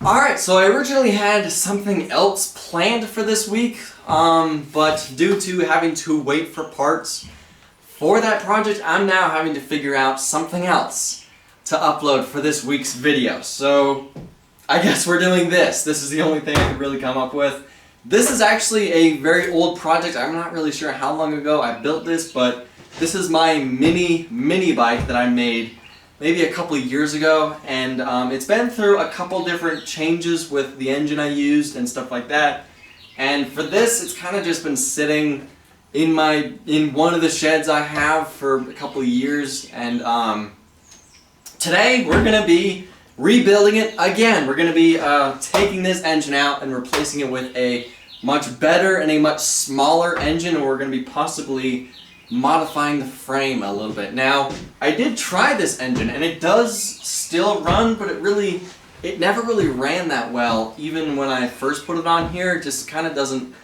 Alright, so I originally had something else planned for this week, but due to having to wait for parts for that project, I'm now having to figure out something else to upload for this week's video. So I guess we're doing this. This is the only thing I could really come up with. This is actually a very old project. I'm not really sure how long ago I built this, but this is my mini bike that I made maybe a couple of years ago, and it's been through a couple different changes with the engine I used and stuff like that. And for this, it's kind of just been sitting in one of the sheds I have for a couple of years, and today we're gonna be rebuilding it again. We're gonna be taking this engine out and replacing it with a much better and a much smaller engine, and we're gonna be possibly modifying the frame a little bit. Now, I did try this engine and it does still run, but it never really ran that well. Even when I first put it on here, it just kind of doesn't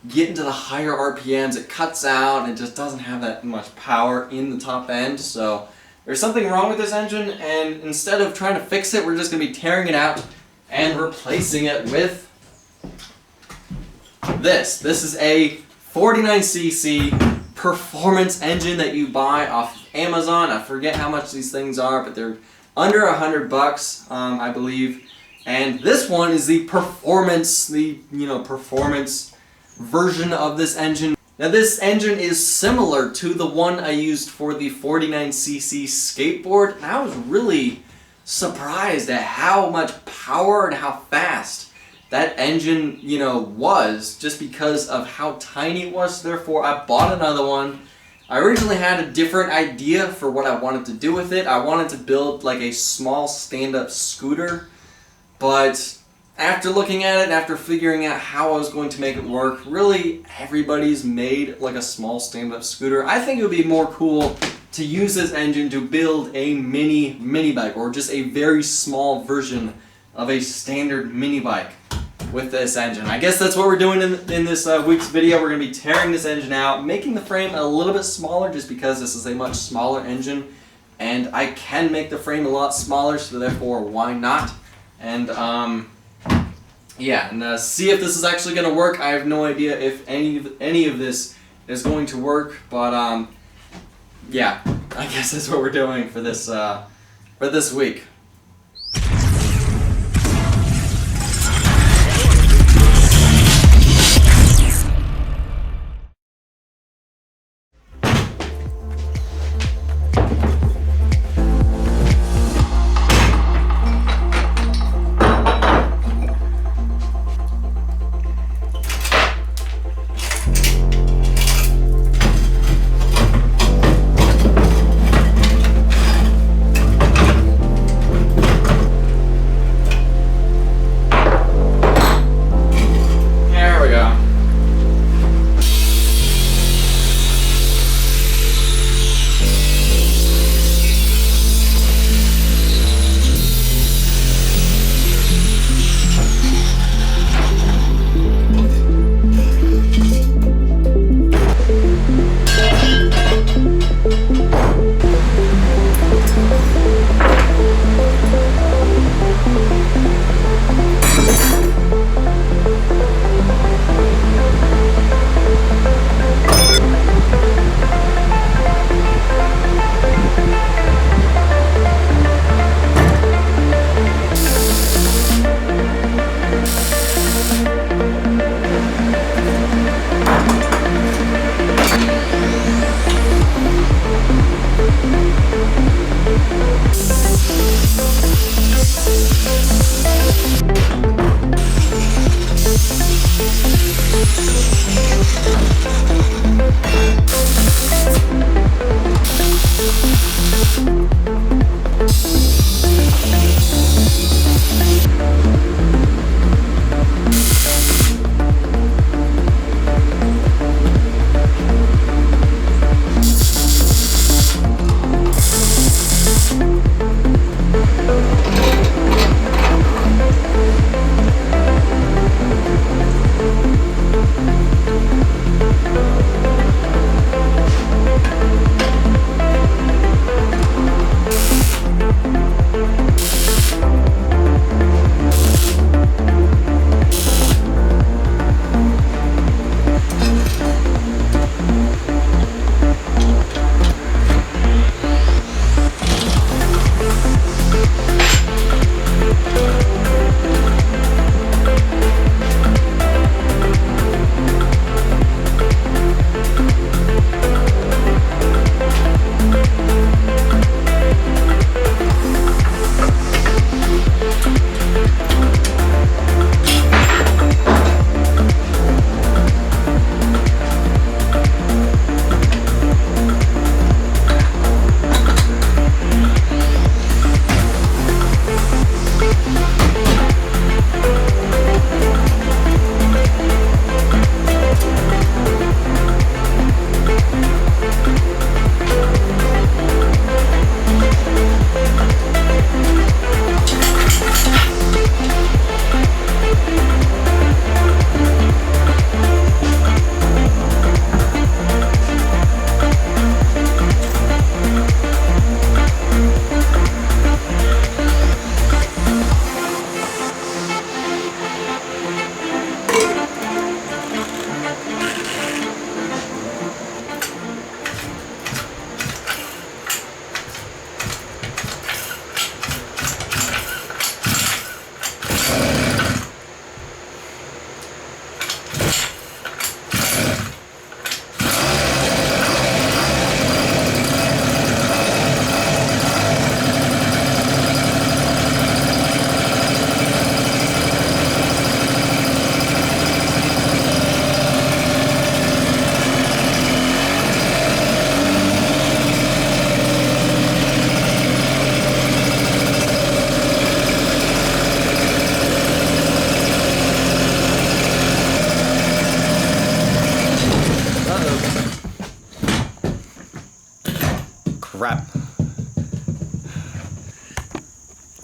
get into the higher RPMs. It cuts out and it just doesn't have that much power in the top end. So there's something wrong with this engine, and instead of trying to fix it, we're just going to be tearing it out and replacing it with this. This is a 49cc performance engine that you buy off of Amazon. I forget how much these things are, but they're under $100, I believe. And this one is the performance, performance version of this engine. Now this engine is similar to the one I used for the 49cc skateboard, and I was really surprised at how much power and how fast that engine, was, just because of how tiny it was. Therefore, I bought another one. I originally had a different idea for what I wanted to do with it. I wanted to build like a small stand-up scooter, but after looking at it, after figuring out how I was going to make it work, really everybody's made like a small stand-up scooter. I think it would be more cool to use this engine to build a mini bike, or just a very small version of a standard mini bike with this engine. I guess that's what we're doing in this week's video. We're going to be tearing this engine out, making the frame a little bit smaller just because this is a much smaller engine, and I can make the frame a lot smaller, so therefore why not? And see if this is actually going to work. I have no idea if any of this is going to work, but I guess that's what we're doing for this week.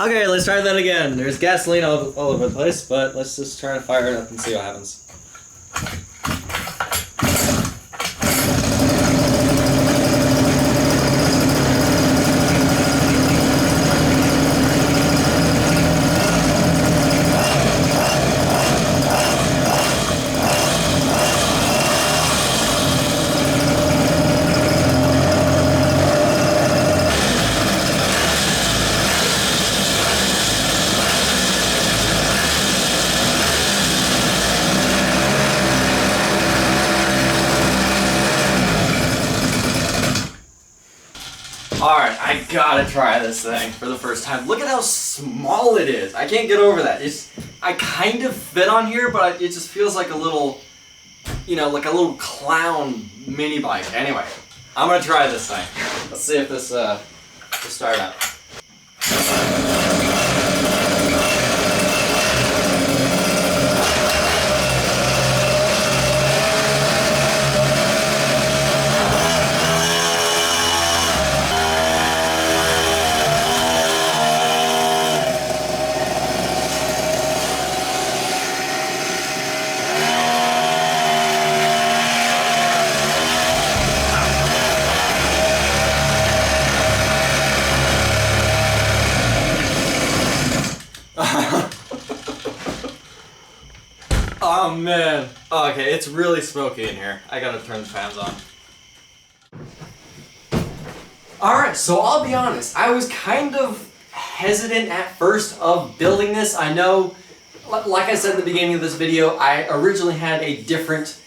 Okay, let's try that again. There's gasoline all over the place, but let's just try to fire it up and see what happens. Alright, I gotta try this thing for the first time. Look at how small it is. I can't get over that. I kind of fit on here, but it just feels like a little, you know, like a little clown mini bike. Anyway, I'm gonna try this thing. Let's see if this will start up. Oh man. Oh, okay, it's really smoky in here. I gotta turn the fans on. Alright, so I'll be honest, I was kind of hesitant at first of building this. I know, like I said in the beginning of this video, I originally had a different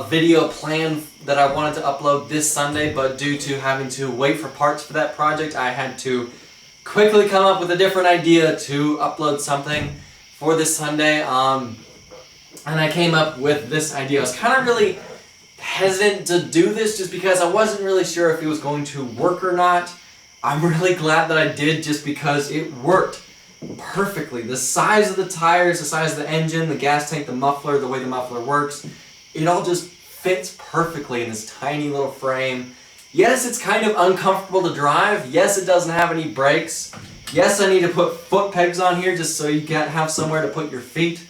video plan that I wanted to upload this Sunday, but due to having to wait for parts for that project, I had to quickly come up with a different idea to upload something for this Sunday. And I came up with this idea. I was kind of really hesitant to do this just because I wasn't really sure if it was going to work or not. I'm really glad that I did just because it worked perfectly. The size of the tires, the size of the engine, the gas tank, the muffler, the way the muffler works, it all just fits perfectly in this tiny little frame. Yes, it's kind of uncomfortable to drive. Yes, it doesn't have any brakes. Yes, I need to put foot pegs on here just so you can have somewhere to put your feet.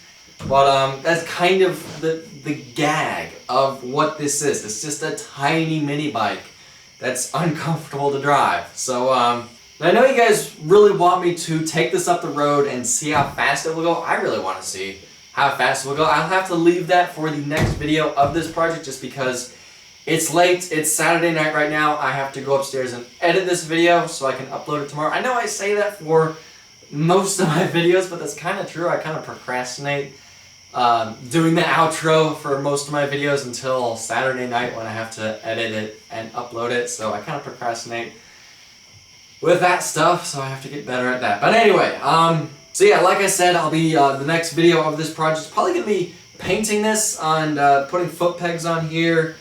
But that's kind of the gag of what this is. It's just a tiny mini bike that's uncomfortable to drive. So I know you guys really want me to take this up the road and see how fast it will go. I really want to see how fast it will go. I'll have to leave that for the next video of this project just because it's late. It's Saturday night right now. I have to go upstairs and edit this video so I can upload it tomorrow. I know I say that for most of my videos, but that's kind of true. I kind of procrastinate doing the outro for most of my videos until Saturday night when I have to edit it and upload it, so I kind of procrastinate with that stuff, so I have to get better at that. But anyway, so yeah, like I said, I'll be, the next video of this project is probably going to be painting this and putting foot pegs on here,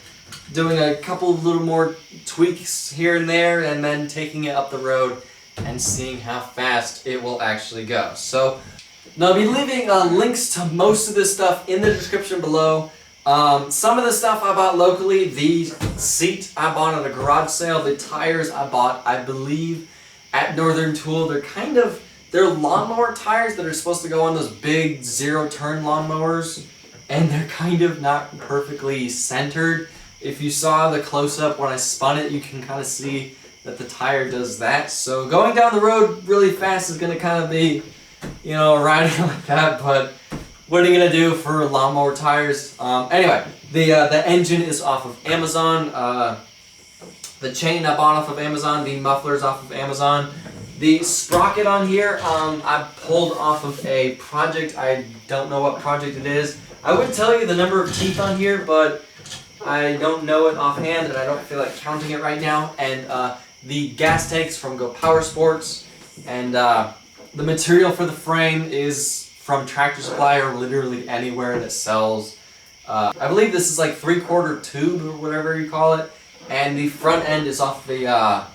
doing a couple little more tweaks here and there, and then taking it up the road and seeing how fast it will actually go. So now I'll be leaving links to most of this stuff in the description below. Some of the stuff I bought locally, the seat I bought at a garage sale, the tires I bought, I believe, at Northern Tool. They're lawnmower tires that are supposed to go on those big zero-turn lawnmowers, and they're kind of not perfectly centered. If you saw the close-up when I spun it, you can kind of see that the tire does that. So going down the road really fast is going to kind of be, you know, riding like that, but what are you going to do for lawnmower tires? Anyway, the engine is off of Amazon. The chain I bought off of Amazon. The muffler's off of Amazon. The sprocket on here, I pulled off of a project. I don't know what project it is. I would tell you the number of teeth on here, but I don't know it offhand, and I don't feel like counting it right now. And the gas tanks from Go Power Sports, and the material for the frame is from Tractor Supply or literally anywhere that sells. I believe this is like 3/4 tube or whatever you call it, and the front end is off a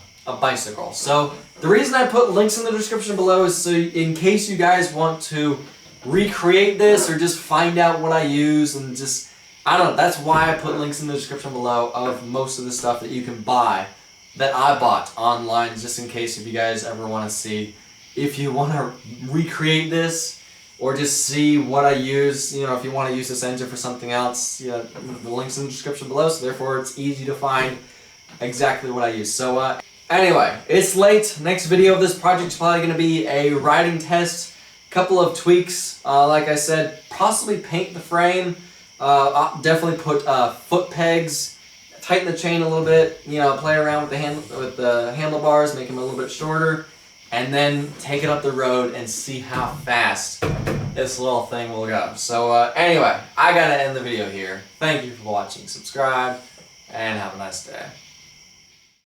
bicycle. So the reason I put links in the description below is so in case you guys want to recreate this or just find out what I use and just, I don't know, that's why I put links in the description below of most of the stuff that you can buy that I bought online, just in case if you guys ever want to see if you want to recreate this or just see what I use, you know, if you want to use this engine for something else, you know, the link's in the description below, so therefore it's easy to find exactly what I use. So anyway, it's late. Next video of this project is probably going to be a riding test, couple of tweaks, like I said, possibly paint the frame, I'll definitely put foot pegs, tighten the chain a little bit, you know, play around with the handlebars, make them a little bit shorter, and then take it up the road and see how fast this little thing will go. So anyway, I gotta end the video here. Thank you for watching, subscribe, and have a nice day.